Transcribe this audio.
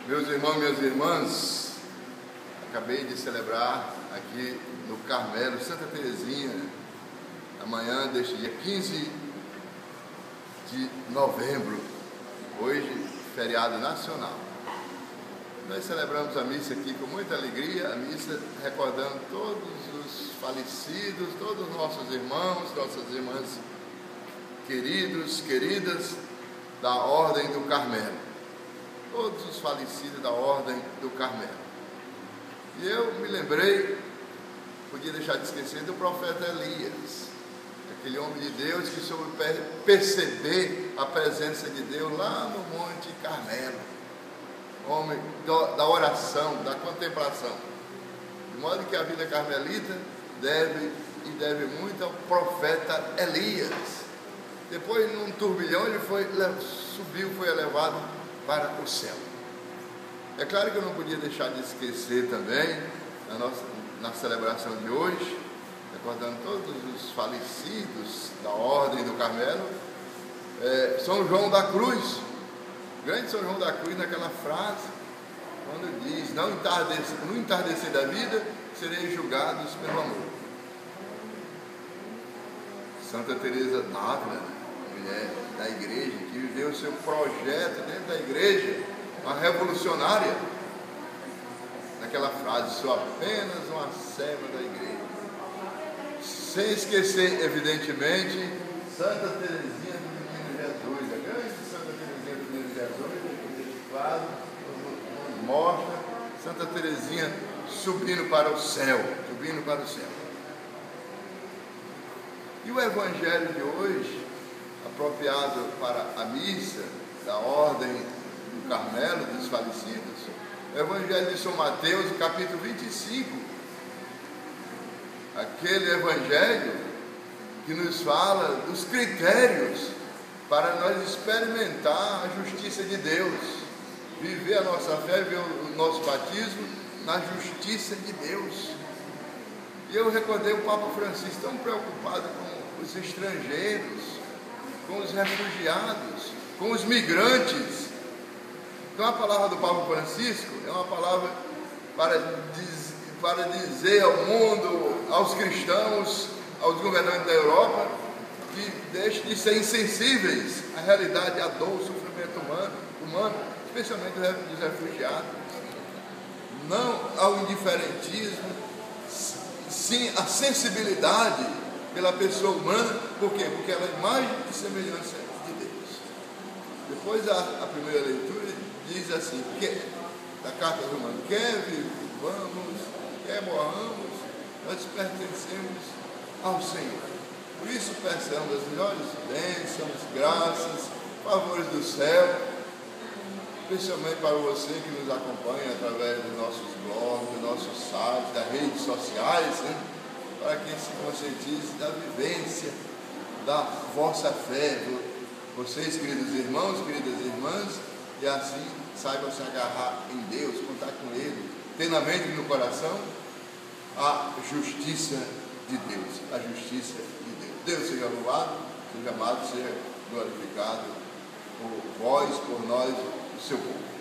Meus irmãos e minhas irmãs, acabei de celebrar aqui no Carmelo, Santa Terezinha, amanhã deste dia 15 de novembro, hoje feriado nacional. Nós celebramos a missa aqui com muita alegria, a missa recordando todos os falecidos, todos os nossos irmãos, nossas irmãs queridos, queridas da Ordem do Carmelo. Todos os falecidos da Ordem do Carmelo. E eu me lembrei, podia deixar de esquecer, do profeta Elias, aquele homem de Deus que soube perceber a presença de Deus lá no Monte Carmelo, homem da oração, da contemplação, de modo que a vida carmelita deve muito ao profeta Elias. Depois, num turbilhão, ele subiu, foi elevado para o céu. É claro que eu não podia deixar de esquecer também, na celebração de hoje, recordando todos os falecidos da Ordem do Carmelo, São João da Cruz, o grande São João da Cruz, naquela frase, quando diz: no entardecer da vida, sereis julgados pelo amor. Santa Teresa d'Ávila, mulher da igreja, que viveu o seu projeto dentro da igreja, uma revolucionária, naquela frase: sou apenas uma serva da igreja. Sem esquecer, evidentemente, Santa Terezinha do Menino Jesus, a grande Santa Terezinha do Menino Jesus, claro, nos mostra Santa Terezinha subindo para o céu, E o Evangelho de hoje, apropriado para a missa da Ordem do Carmelo, dos falecidos, é o Evangelho de São Mateus, capítulo 25. Aquele Evangelho que nos fala dos critérios para nós experimentar a justiça de Deus, viver a nossa fé, viver o nosso batismo na justiça de Deus. E eu recordei o Papa Francisco tão preocupado com os estrangeiros, com os refugiados, com os migrantes. Então a palavra do Papa Francisco é uma palavra para dizer ao mundo, aos cristãos, aos governantes da Europa, que deixem de ser insensíveis à realidade, à dor, ao sofrimento humano, especialmente dos refugiados. Não ao indiferentismo, sim à sensibilidade pela pessoa humana. Por quê? Porque ela é imagem e semelhança de Deus. Depois a primeira leitura diz assim, da carta aos Romanos: quer vivamos, quer morramos, nós pertencemos ao Senhor. Por isso peçamos as melhores bênçãos, graças, favores do céu, especialmente para você que nos acompanha através dos nossos blogs, dos nossos sites, das redes sociais, para que se conscientize da vivência da vossa fé, vocês, queridos irmãos, queridas irmãs, e assim saibam se agarrar em Deus, contar com Ele, ter na mente e no coração a justiça de Deus, a justiça de Deus. Deus seja louvado, seja amado, seja glorificado por vós, por nós, o seu povo.